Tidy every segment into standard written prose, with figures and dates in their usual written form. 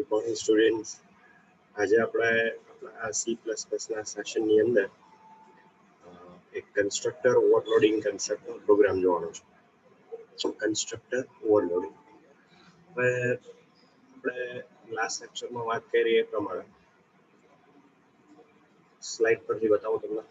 Good morning, students. આજે આપણે આ C++ ના સેશનની અંદર એક કન્સ્ટ્રક્ટર ઓવરલોડિંગ કન્સેપ્ટનો પ્રોગ્રામ જોવાનો છે. Constructor overloading. હવે આપણે લાસ્ટ લેક્ચરમાં વાત કરી એ પ્રમાણે સ્લાઇડ પરથી બતાવો તમને.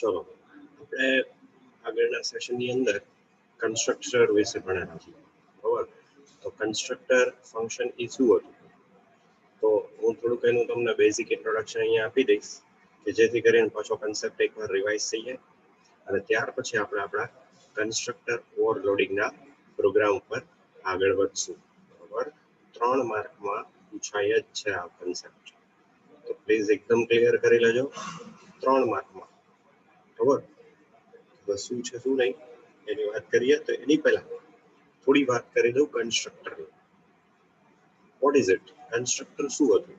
ચલો આપણે આગળના સેશનની અંદર કન્સ્ટ્રક્ટર વિશે ભણ્યા છીએ, બરાબર? તો કન્સ્ટ્રક્ટર ફંક્શન એ શું હતું, તો હું થોડુંક એનું તમને બેઝિક ઇન્ટ્રોડક્શન અહીંયા આપી દઈશ કે જેથી કરીને પાછો કન્સેપ્ટ એકવાર રિવાઇઝ થઈ જાય અને ત્યાર પછી આપણે આપણા કન્સ્ટ્રક્ટર ઓવરલોડિંગના પ્રોગ્રામ ઉપર આગળ વધશું, બરાબર? 3 માર્કમાં પૂછાય જ છે આ કન્સેપ્ટ, તો પ્લીઝ એકદમ ક્લિયર કરી લેજો. 3 માર્કમાં, બરાબર? બસ શું છે શું નહીં એની વાત કરીએ તો એની પહેલા થોડી વાત કરી દઉં કન્સ્ટ્રક્ટરની. What is it? કન્સ્ટ્રક્ટર શું હતું?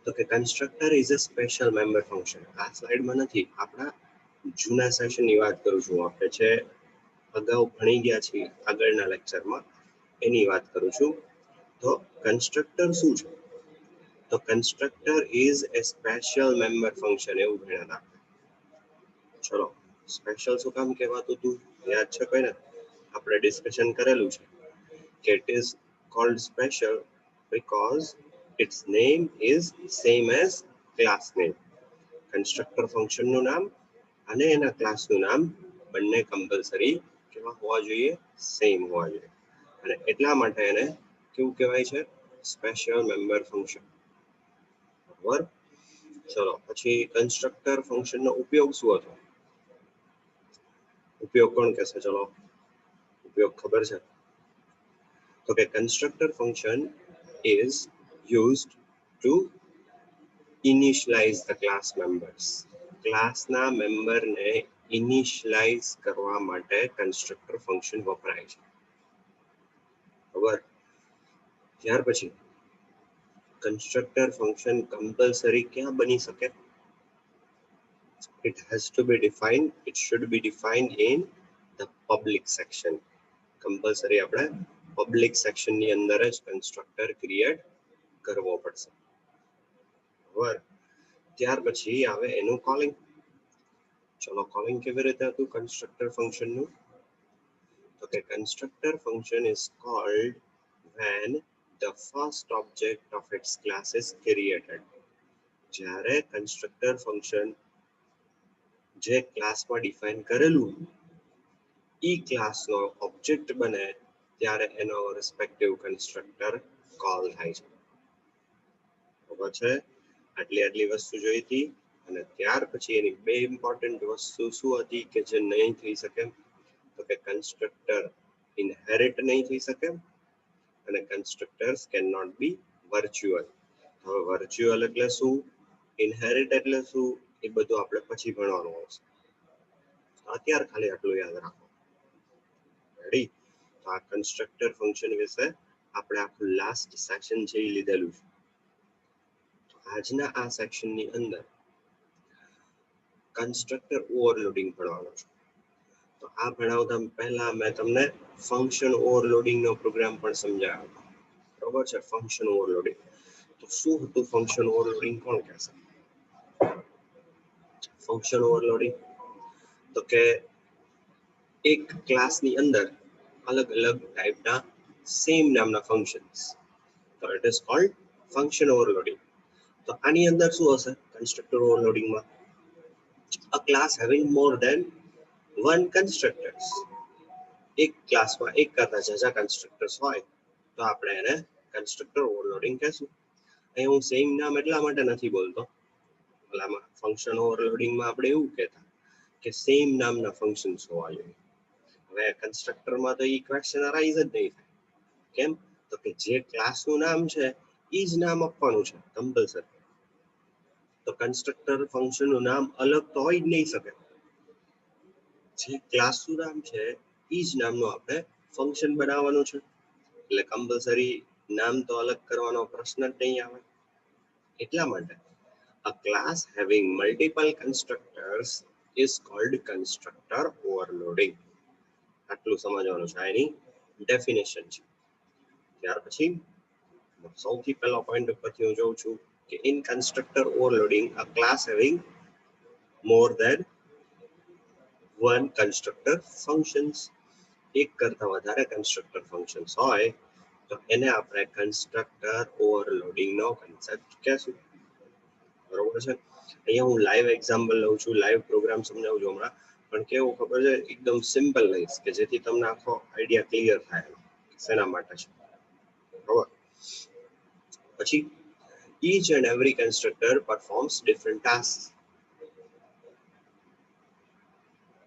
તો કે constructor is a special member function. આ સ્લાઇડમાં નથી, આપણા જૂના સેશનની વાત કરું છું. આપણે જે અગાઉ ભણી ગયા છીએ આગળના લેક્ચરમાં એની વાત કરું છું. તો કન્સ્ટ્રક્ટર શું છે? તો constructor is A special member function, એવું ભણ્યા હતા. ચલો, સ્પેશિયલ શું કામ કહેવાતું હતું યાદ છે કોઈને? આપણે ડિસ્કશન કરેલું છે કે it is called special because its name is same as class name. Constructor ફંક્શનનું નામ અને એના ક્લાસનું નામ બંને કમ્પલસરી કેવા હોવા જોઈએ? સેમ હોવા જોઈએ. અને એટલા માટે એને કેવું કહેવાય છે? સ્પેશિયલ મેમ્બર ફંક્શન, બરાબર? ચલો, પછી કન્સ્ટ્રક્ટર ફંક્શનનો ઉપયોગ શું હતો? ઉપયોગ કોણ કહેશે? ચલો, ઉપયોગ ખબર છે? તો કે constructor function is used to initialize the class members. ક્લાસના મેમ્બરને ઇનિશિયલાઇઝ કરવા માટે કન્સ્ટ્રક્ટર ફંક્શન વપરાય છે, બરાબર? ત્યાર પછી કન્સ્ટ્રક્ટર ફંક્શન કમ્પલસરી ક્યાં બની શકે? It has to be defined, it should be defined in the public section. Compulsory આપણે પબ્લિક સેક્શનની અંદર જ કન્સ્ટ્રક્ટર ક્રિએટ કરવો પડશે, બરાબર? ત્યાર પછી આવે એનું કોલિંગ. ચલો, કોલિંગ કેવી રીતે હતું કન્સ્ટ્રક્ટર ફંક્શનનું? તો કે constructor function is called when the first object of its class is created. જ્યારે કન્સ્ટ્રક્ટર ફંક્શન જે ક્લાસમાં ડિફાઇન કરેલું ઈ ક્લાસનો ઓબ્જેક્ટ બને ત્યારે એનો રિસ્પેક્ટિવ કન્સ્ટ્રક્ટર કોલ થાય છે, બરાબર છે? આટલી વસ્તુ જોઈ હતી. અને ત્યાર પછી એની બે ઇમ્પોર્ટન્ટ વસ્તુ શું હતી કે જે નહીં થઈ શકે? તો કે કન્સ્ટ્રક્ટર ઇનહેરિટ નહીં થઈ શકે અને constructors can not be virtual. હવે વર્ચ્યુઅલ એટલે શું, ઇનહેરિટ એટલે શું, એ બધું આપણે પછી ભણવાનું આવશે. અત્યારે ખાલી આટલું યાદ રાખો. રેડી? તો આ કન્સ્ટ્રક્ટર ફંક્શન વિશે આપણે આખું લાસ્ટ સેક્શન છે એ લીધેલું છે. તો આજના આ સેક્શનની અંદર કન્સ્ટ્રક્ટર ઓવરલોડિંગ ભણવાનું છે. તો આ ભણાવતા પહેલા મેં તમને ફંક્શન ઓવરલોડિંગનો પ્રોગ્રામ પણ સમજાવ્યો હતો, બરોબર છે? ફંક્શન ઓવરલોડિંગ તો શું હતું? ફંક્શન ઓવરલોડિંગ કોણ કહેશે? ફંક્શન ઓવરલોડિંગ તો કે એક ક્લાસની અંદર અલગ અલગ ટાઈપના સેમ નામના ફંક્શન્સ, તો it is called function overloading. તો આની અંદર શું હશે constructor ઓવરલોડિંગમાં? a class having more than one constructors. એક ક્લાસમાં એક કરતા જ્યાં કન્સ્ટ્રક્ટર્સ હોય તો આપણે એને કન્સ્ટ્રક્ટર ઓવરલોડિંગ કહેશું. અહીં હું સેમ નામ એટલા માટે નથી બોલતો, ઓલામાં ફંક્શન ઓવરલોડિંગમાં આપણે એવું કહેતા કે સેમ નામના ફંક્શન્સ હોવા જોઈએ. હવે કન્સ્ટ્રક્ટરમાં તો એ ક્વેશ્ચન અરાઇઝ જ નહીં થાય. કેમ? તો કે જે ક્લાસનું નામ છે એ જ નામ આપવાનું છે કમ્પલસરી. તો કન્સ્ટ્રક્ટર ફંક્શનનું નામ અલગ તો હોય જ નહીં શકે. જે ક્લાસનું નામ છે એ જ નામનું આપણે ફંક્શન બનાવવાનું છે. એટલે કમ્પલસરી નામ તો અલગ કરવાનો પ્રશ્ન જ નહીં આવે. એટલા માટે a class having multiple constructors is called constructor overloading. આટલું સમજવાનું છે, એની ડેફિનેશન છે. ત્યાર પછી સૌથી પહેલો પોઈન્ટ ઉપરથી હું જોઉં છું કે in constructor overloading a class having more than one constructor functions, એક કરતા વધારે કન્સ્ટ્રક્ટર ફંક્શન્સ હોય તો એને આપણે કન્સ્ટ્રક્ટર ઓવરલોડિંગ નો કન્સેપ્ટ કહેશું. બરોબર છે. અહીંયા હું લાઈવ એક્ઝામ્પલ લઉં છું, લાઈવ પ્રોગ્રામ સમજાવું છું હમણાં, પણ કેવું ખબર છે, એકદમ સિમ્પલ લઈશ કે જેથી તમને આખો આઈડિયા ક્લિયર થાય શેના માટે છે. બરોબર. પછી each and every constructor performs different tasks.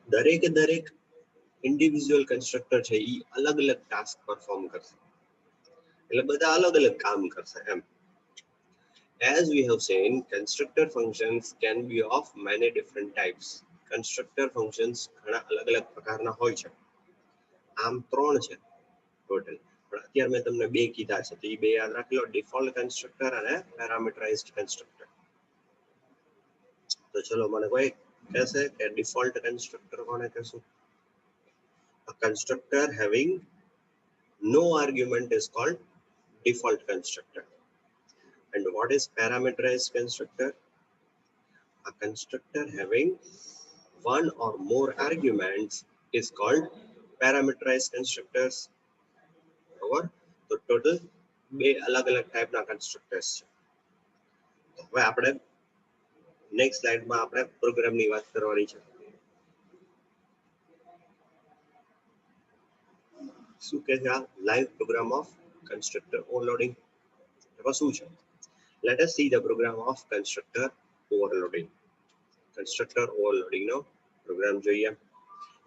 દરેક ઇન્ડિવિજ્યુઅલ કન્સ્ટ્રક્ટર છે એ અલગ અલગ ટાસ્ક પરફોર્મ કરશે, એટલે બધા અલગ અલગ કામ કરશે એમ. As we have seen, constructor functions can be of many different types. Constructor functions ઘણા અલગ અલગ પ્રકારના હોય છે. આમ 3 છે ટોટલ, પણ અત્યારે મેં તમને 2 કીધા છે, તો એ 2 યાદ રાખી લો, ડિફોલ્ટ કન્સ્ટ્રક્ટર અને પેરામીટરાઇઝ્ડ કન્સ્ટ્રક્ટર. તો ચલો મને કોઈ કહેશે કે ડિફોલ્ટ કન્સ્ટ્રક્ટર કોને કહેશું? A constructor having no argument is called default constructor. And what is parameterized constructor? A constructor having one or more arguments is called parameterized constructors. બરાબર? તો ટોટલ 2 અલગ અલગ ટાઈપના કન્સ્ટ્રક્ટર્સ છે. તો હવે આપણે નેક્સ્ટ સ્લાઇડમાં આપણે પ્રોગ્રામની વાત કરવાની છે. શું કહે છે આ live program of constructor overloading? એમાં શું છે? Let us see the program of constructor overloading. Constructor overloading no programme જોઈએ.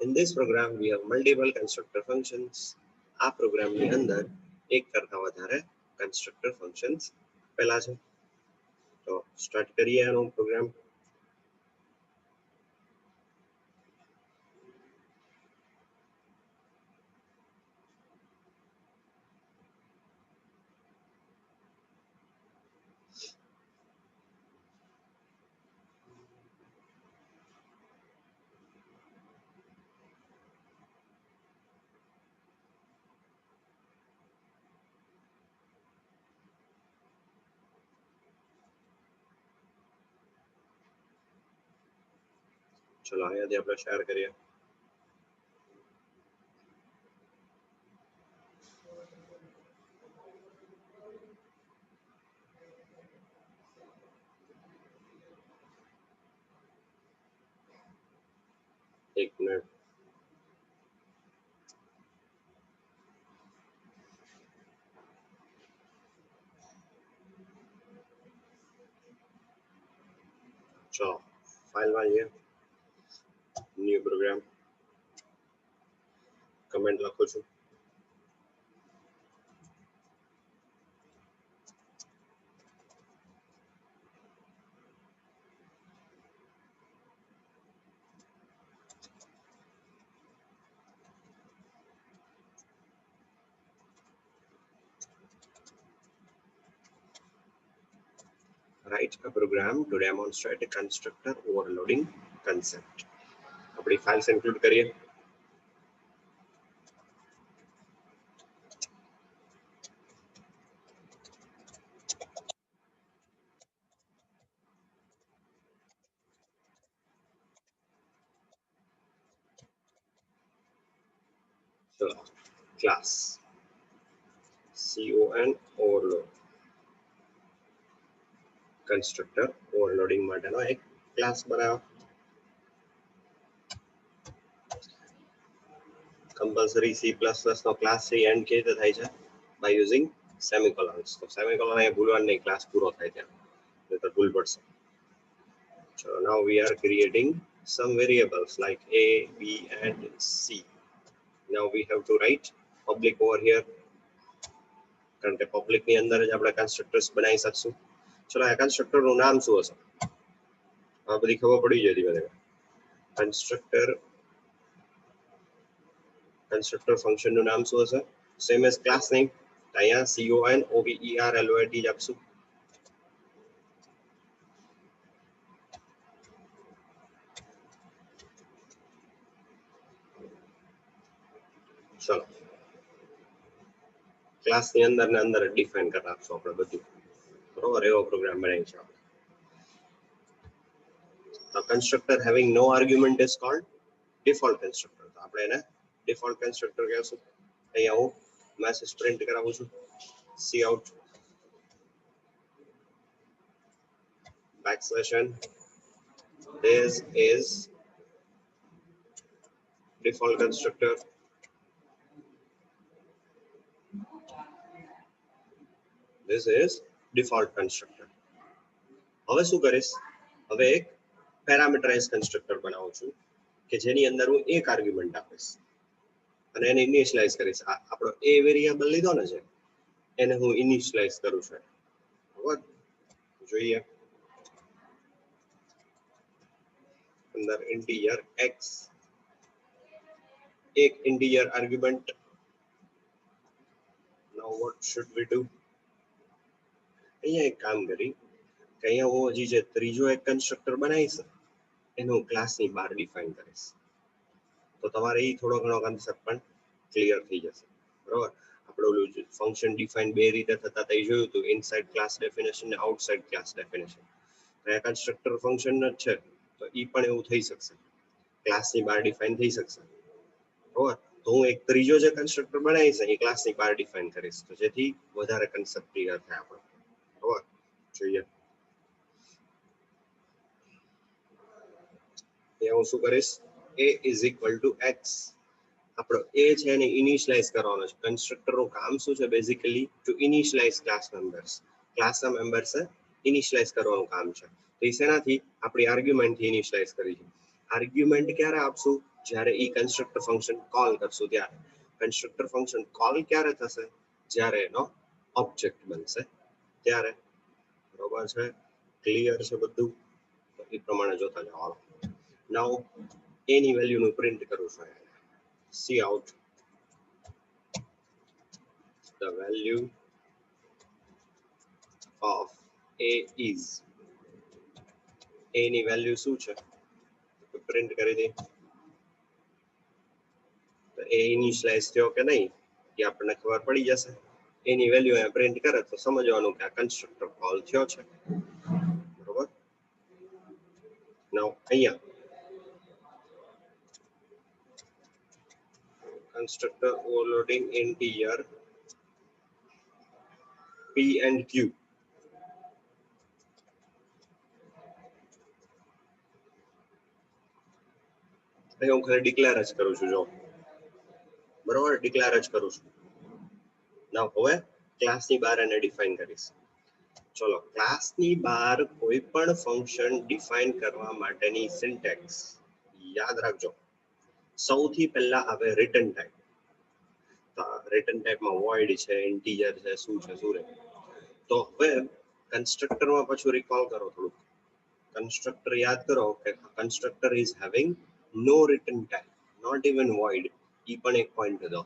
In this program we have multiple constructor functions. આ પ્રોગ્રામની અંદર એક કરતા વધારે constructor functions આપેલા છે. તો સ્ટાર્ટ કરીએ આનો પ્રોગ્રામ. ચલો અહીંયાથી આપણે શેર કરીએ. એક મિનિટ. ચલો ફાઇલમાં જઈએ, ન્યુ પ્રોગ્રામ, કમેન્ટ લખું છું. Write a program to demonstrate a constructor overloading concept. આપણી ફાઇલ્સ ઇન્ક્લુડ કરીએ. ચલો class con overload constructor overloading માટેનો એક ક્લાસ બનાવો. કમ્પલસરી C++ નો ક્લાસ છે એન્ડ કેવી રીતે થાય છે? By using semicolons. તો સેમિકોલોન અહીંયા ભૂલવાનું નહીં, ક્લાસ પૂરો થાય ત્યાં, તો ભૂલ પડશે. So now we are creating some variables like a, b and c. Now we have to write public over here, કારણ કે પબ્લિક ની અંદર જ આપણે કન્સ્ટ્રક્ટર્સ બનાવી શકશું. ચલો આ કન્સ્ટ્રક્ટર નું નામ શું હશે? આ બધી ખબર પડી જાય ધીમે ધીમે. કન્સ્ટ્રક્ટર ફંક્શન નું નામ શું હશે? સેમ એઝ ક્લાસ નેમ, અહીંયા CONOVERLOID જ આપશું. ચલો ક્લાસ ની અંદર ને અંદર ડિફાઇન કરી નાખશું આપણે બધું, બરોબર? એવો પ્રોગ્રામ બનાવી છે આપણે. A constructor having no argument is called default constructor. તો આપણે એને default constructor કહેશું. અહીંયા હું મેસેજ પ્રિન્ટ કરાવું છું, cout backslash n, this is default constructor. This is default constructor. હવે શું કરીશ? હવે એક પેરામીટરાઇઝ કન્સ્ટ્રક્ટર બનાવું છું કે જેની અંદર હું એક આર્ગ્યુમેન્ટ આપીશ અને એને ઇનિશિયલાઇઝ કરીશ. આપણો a વેરિયેબલ લીધો ને છે, એને હું ઇનિશિયલાઇઝ કરું છું. બરાબર? જોઈએ અંદર ઇન્ટિજર x, એક integer argument. Now what should we do? અહીંયા એક કામ કરી કે અહીંયા હું હજી જે ત્રીજો એક કન્સ્ટ્રક્ટર બનાવીશ એને હું ક્લાસની બહાર ડિફાઇન કરીશ. તો તમારે એ થોડો ઘણો કન્સેપ્ટ પણ ક્લિયર થઈ જશે. બરોબર? આપણે ઓલું ફંક્શન ડિફાઇન બે રીતે થતા તે જોયું હતું, ઇનસાઇડ ક્લાસ ડેફિનેશન ને આઉટસાઇડ ક્લાસ ડેફિનેશન. આ કન્સ્ટ્રક્ટર ફંક્શન જ છે તો એ પણ એવું થઈ શકશે, ક્લાસની બહાર ડિફાઇન થઈ શકશે. બરોબર? તો હું એક ત્રીજો જે કન્સ્ટ્રક્ટર બનાવીશ એ ક્લાસની બહાર ડિફાઇન કરીશ, તો જેથી વધારે કન્સેપ્ટ ક્લિયર થાય આપણો. બરોબર? જોઈએ હું શું કરીશ? a is equal to x. આપણો a છે એને ઇનિશિયલાઇઝ કરવાનો છે. કન્સ્ટ્રક્ટર નું કામ શું છે? Basically to initialise class members. ક્લાસના મેમ્બર્સ ઇનિશિયલાઇઝ કરવાનું કામ છે. તો એ શેનાથી? આપણી આર્ગ્યુમેન્ટ થી ઇનિશિયલાઇઝ કરી છે. આર્ગ્યુમેન્ટ ક્યારે આપશું? જ્યારે એ કન્સ્ટ્રક્ટર ફંક્શન કોલ કરશું ત્યારે. કન્સ્ટ્રક્ટર ફંક્શન કોલ ક્યારે થશે? જ્યારે એનો ઓબ્જેક્ટ બનશે ત્યારે. બરોબર છે? ક્લિયર છે બધું? તો એ પ્રમાણે જોતા જાઓ. નાઉ a ની વેલ્યુ નું પ્રિન્ટ કરું છું. cout the value of a is. a ની વેલ્યુ શું છે? પ્રિન્ટ કરી દે. તો a ઇનિશિયલાઇઝ થયો કે નહીં એ આપણને ખબર પડી જશે. એની વેલ્યુ અહીંયા પ્રિન્ટ કરે તો સમજવાનું કે આ કન્સ્ટ્રક્ટર કોલ થયો છે. બરોબર? નાઉ અહીંયા constructor overloading integer p and q. હું ખાલી ડિક્લેર જ કરું છું. જો બરોબર, ડિક્લેર જ કરું છું. નાઉ હવે ક્લાસની બહાર એને ડિફાઇન કરીશ. ચલો ક્લાસની બહાર કોઈ પણ ફંક્શન ડિફાઇન કરવા માટેની સિન્ટેક્સ યાદ રાખજો. સૌથી પહેલા આવે રિટર્ન ટાઈપ. તો રિટર્ન ટાઈપમાં વોઇડ છે, ઇન્ટીજર છે, શું છે, શું રહે. તો હવે કન્સ્ટ્રક્ટરમાં પાછું રિકોલ કરો થોડુંક. કન્સ્ટ્રક્ટર યાદ કરો કે constructor is having no return type, not even void. ઈ પણ એક પોઈન્ટ હતો.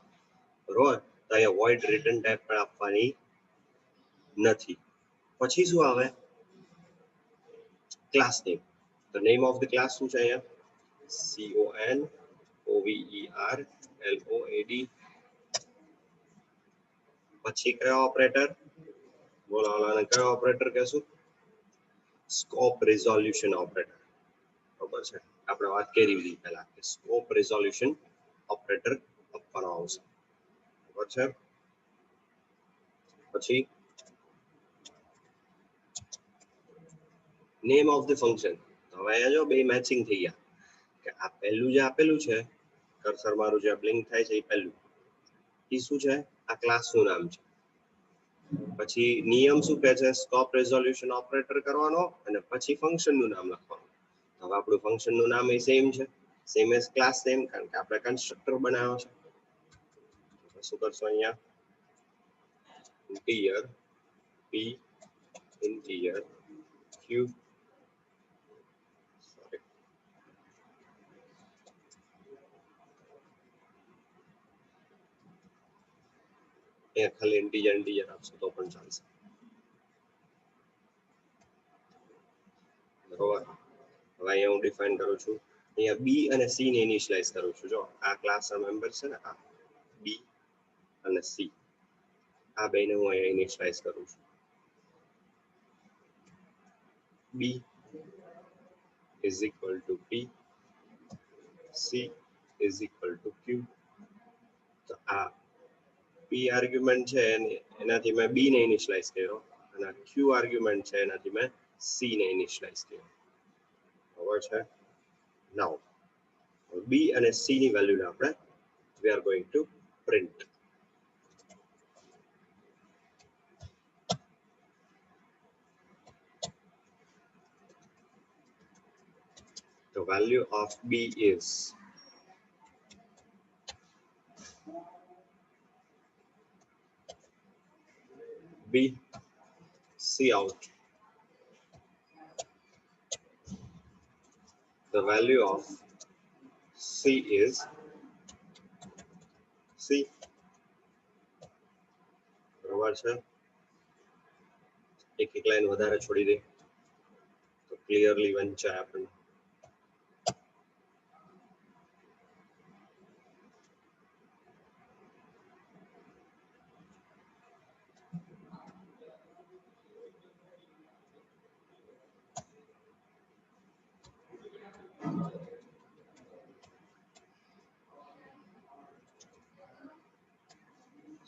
બરોબર? તો અહીંયા વોઇડ રિટર્ન ટાઈપ પણ આપવાની નથી. પછી શું આવે? Class name. તો નેમ ઓફ ધ ક્લાસ શું છે અહીંયા? CONOVERLOAD. પછી કયો ઓપરેટર? બોલો આને કયો ઓપરેટર કહેશું? Scope resolution operator. બરોબર છે? આપણે વાત કરી દીધી પહેલા કે સ્કોપ રિઝોલ્યુશન ઓપરેટર આપવાનો આવશે. બરોબર છે? પછી નેમ ઓફ ધ ફંક્શન. હવે અહીંયા જો બે મેચિંગ થઈ ગયા કે આ પહેલું જે આપેલું છે, કર્સર મારું જે બ્લિંક થાય છે એ પહેલું, એ શું છે? આ ક્લાસનું નામ છે. પછી નિયમ શું કહે છે, સ્કોપ રેઝોલ્યુશન ઓપરેટર કરવાનો અને પછી ફંક્શનનું નામ લખવાનું. હવે આપણું ફંક્શનનું નામ એ સેમ એઝ ક્લાસ સેમ, કારણ કે આપણે કન્સ્ટ્રક્ટર બનાવ્યો છે. શું કરશો અહીંયા, integer p integer q sorry અહીંયા ખાલી ઇન્ટિજર આપશો તો પણ ચાલશે. બરોબર, હવે અહીંયા હું ડિફાઇન કરું છું, અહીંયા b અને c ને ઇનિશિયલાઇઝ કરું છું. જો આ ક્લાસના મેમ્બર છે ને, આ b અને c, આ બેને હું અહીંયા ઇનિશિયલાઇઝ કરું છું. b is equal to p, c is equal to q. તો આ p આર્ગ્યુમેન્ટ છે એનાથી મેં b ને ઇનિશિયલાઇઝ કર્યો, અને આ q આર્ગ્યુમેન્ટ છે એનાથી મેં c ને ઇનિશિયલાઇઝ કર્યો. બરાબર છે. નાઉ b અને c ની વેલ્યુને આપણે we are going to print. The value of b is b, c out. The value of c is c. બરાબર છે. એક લાઈન વધારે છોડી દે તો ક્લિયરલી વંચાય આપણને.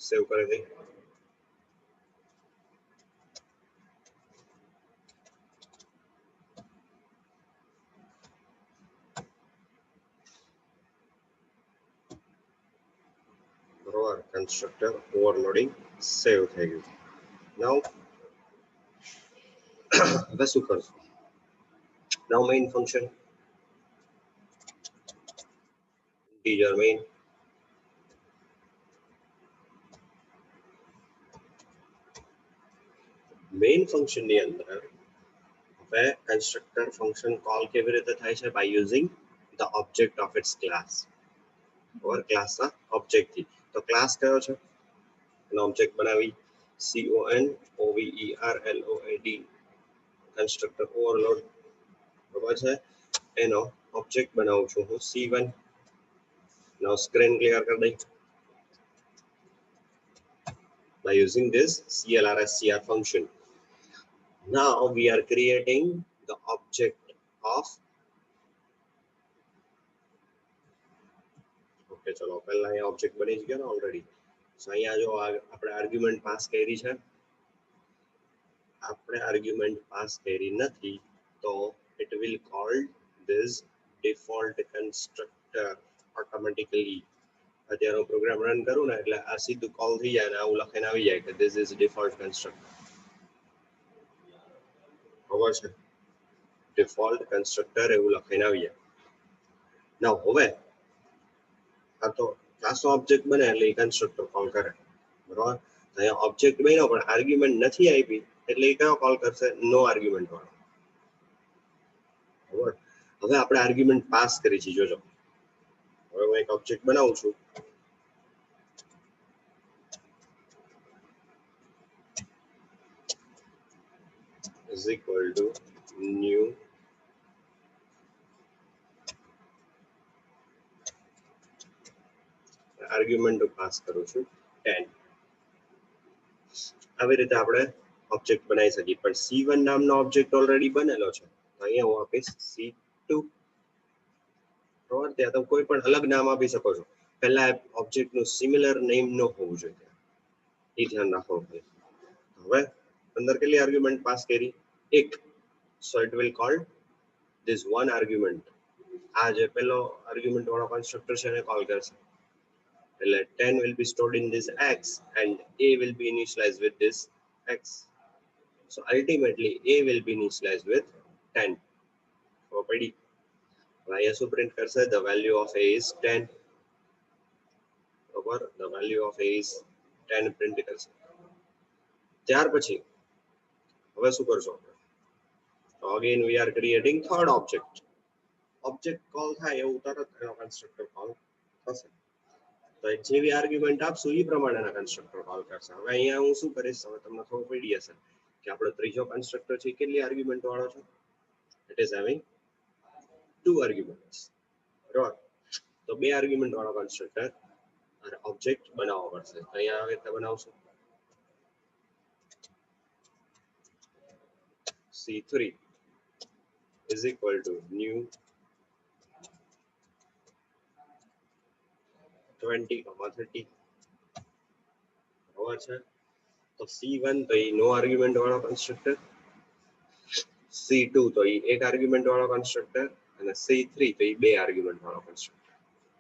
સેવ કરી દે. બરોબર, કન્સ્ટ્રક્ટર ઓવરલોડિંગ સેવ થઈ ગયું. નાઉ હવે શું કરશું? Now main function integer main, main function ની અંદર હવે કન્સ્ટ્રક્ટર ફંક્શન કોલ કેવી રીતે થાય છે? By using the object of its class, or ક્લાસના ઓબ્જેક્ટ થી. તો ક્લાસ કયો છે? એનો ઓબ્જેક્ટ બનાવી CONOVERLOAD કન્સ્ટ્રક્ટર ઓવરલોડ. બરાબર છે. એનો ઓબ્જેક્ટ બનાવું છું હું C1. નાઉ સ્ક્રીન ક્લિયર કરી દઈ. By using this CLRSCR function, now we are creating the object of, okay ચલો પહેલા અહીંયા ઓબ્જેક્ટ બની જ ગયો ને ઓલરેડી. સો અહીંયા જો આપણે આર્ગ્યુમેન્ટ પાસ કરી છે, આપણે આર્ગ્યુમેન્ટ પાસ કરી નથી તો it will call this default constructor automatically. અત્યારે પ્રોગ્રામ રન કરું ને એટલે આ સીધું કોલ થઈ જાય ને આવું લખીને આવી જાય કે this is default constructor. બરાબર છે, ડિફોલ્ટ કન્સ્ટ્રક્ટર એવું લખીને આવી જાય. નાઉ હવે આ તો ક્લાસનો ઓબ્જેક્ટ બને એટલે એ કન્સ્ટ્રક્ટર કોલ કરે. બરાબર, અહીંયા ઓબ્જેક્ટ બન્યો પણ આર્ગ્યુમેન્ટ નથી આપી એટલે એ કયો કોલ કરશે? નો આર્ગ્યુમેન્ટ વાળો. બરાબર, હવે આપણે આર્ગ્યુમેન્ટ પાસ કરી છે. જોજો હવે હું એક ઓબ્જેક્ટ બનાવું છું, is equal to new argument pass કરું છું 10. આવી રીતે આપણે ઓબ્જેક્ટ બનાવી શકીએ. પણ C1 નામનો ઓબ્જેક્ટ ઓલરેડી બનેલો છે તો અહીંયા હું આપીશ C2. બરાબર, ત્યાં તમે કોઈ પણ અલગ નામ આપી શકો છો. પહેલા ઓબ્જેક્ટનું સિમિલર નેમ ન હોવું જોઈએ, એ ધ્યાન રાખવું પડે. હવે અંદર કેટલી આર્ગ્યુમેન્ટ પાસ કરી? એક. So it will call this one argument. આ જે પેલો આર્ગ્યુમેન્ટ વાળો કન્સ્ટ્રક્ટર છે એને કોલ કરશે. એટલે 10 will be stored in this x and a will be initialized with this x. So ultimately a will be initialized with 10. So પડી અહીંયા શું પ્રિન્ટ કરશે? The value of a is 10. બરાબર, the value of a is 10 print કરશે. ત્યાર પછી હવે શું કરશો આપણે? તો again we are creating third object. Object call થાય એવું તરત એનો કન્સ્ટ્રક્ટર કોલ થશે. તો જેવી આર્ગ્યુમેન્ટ આપશું એ પ્રમાણેના કન્સ્ટ્રક્ટર કોલ કરશે. હવે અહીંયા હું શું કરીશ? હવે તમને ખબર પડી હશે કે આપણો ત્રીજો કન્સ્ટ્રક્ટર છે કેટલી આર્ગ્યુમેન્ટ વાળો છે? It is having 2 arguments. બરાબર, તો 2 આર્ગ્યુમેન્ટ વાળો કન્સ્ટ્રક્ટર અને ઓબ્જેક્ટ બનાવવો પડશે. તો અહીંયા આવી રીતે બનાવશું. C3 is equal to new 20,30. બરાબર છે. તો C1 તો એ નો આર્ગ્યુમેન્ટ વાળો કન્સ્ટ્રક્ટર, C2 તો એ એક આર્ગ્યુમેન્ટ વાળો કન્સ્ટ્રક્ટર અને C3 તો એ 2 આર્ગ્યુમેન્ટ વાળો કન્સ્ટ્રક્ટર.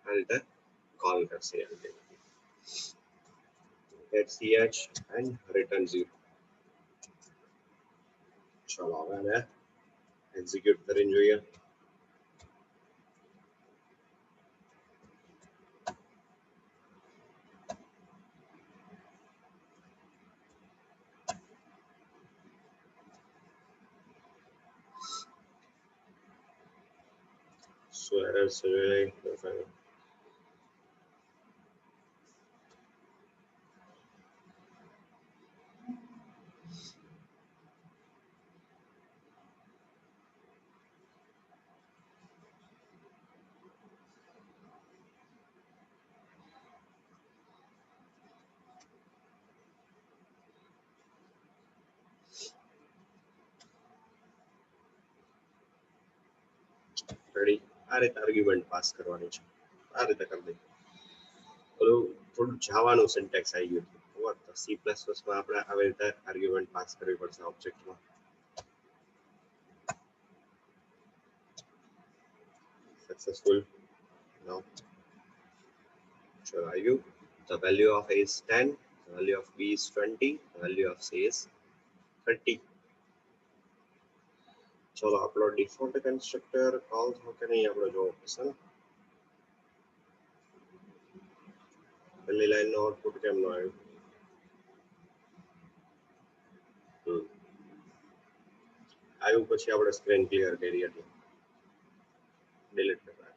આ રીતે કોલ કરશે. get ch and return 0. ચલો હવે આને એક્ઝિક્યુટ કરીને જોઈએ. So error survey ready. આ રીતે આર્ગ્યુમેન્ટ પાસ કરવાની છે. આ રીતે કરી દઈએ. થોડું જાવાનું સિન્ટેક્સ આવી ગયું. બરાબર, તો C++ માં આપણે આવી રીતે આર્ગ્યુમેન્ટ પાસ કરવી પડશે ઓબ્જેક્ટમાં. Successful. Now are you? The value of A is 10, the value of B is 20, the value of C is 30. ચલો આપણો ડિફોલ્ટ કન્સ્ટ્રક્ટર કોલ થયો કે નહીં આપણે જોવું પડશે ને. પહેલી લાઈનનો આઉટપુટ કેમ ન આવ્યું? આવ્યું પછી આપણે સ્ક્રીન ક્લિયર કરી એટલે ડિલીટ કરવા.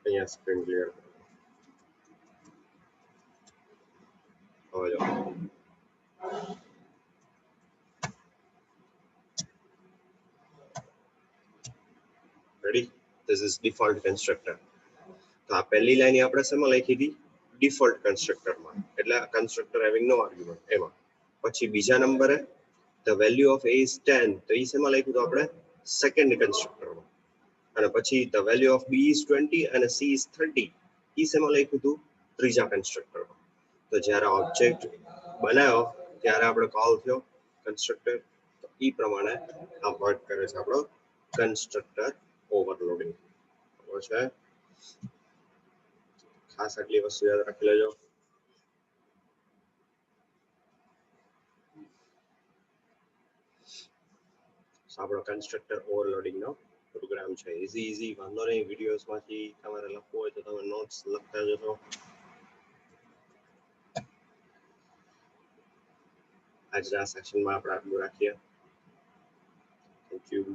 અહીંયા સ્ક્રીન ક્લિયર હવે જો ready. This is default constructor. તો આ પહેલી લાઈન આપણે શેમાં લખી હતી? ડિફોલ્ટ કન્સ્ટ્રક્ટરમાં, એટલે કન્સ્ટ્રક્ટર હેવિંગ નો આર્ગ્યુમેન્ટ એમાં. પછી બીજા નંબરે the value of a is 10, તો એ શેમાં લખ્યું તો આપણે સેકન્ડ કન્સ્ટ્રક્ટરમાં. અને પછી the value of b is 20 અને c is 30 એ શેમાં લખ્યું હતું? ત્રીજા કન્સ્ટ્રક્ટરમાં. તો જ્યારે ઓબ્જેક્ટ બનાવ્યો ત્યારે આપણે કોલ થયો કન્સ્ટ્રક્ટર. તો એ પ્રમાણે આ વર્ક કરે છે આપણો કન્સ્ટ્રક્ટર ઓવરલોડિંગ. બરાબર છે. ખાસ આટલી વસ્તુ યાદ રાખી લેજો. આપણો કન્સ્ટ્રક્ટર ઓવરલોડિંગ નો પ્રોગ્રામ છે. ઈઝી વાંધો નહીં. વિડીયોઝ માંથી તમારે લખવું હોય તો તમે નોટ્સ લખતા જશો. આજના સેશનમાં આપણે આટલું રાખીએ. Thank you.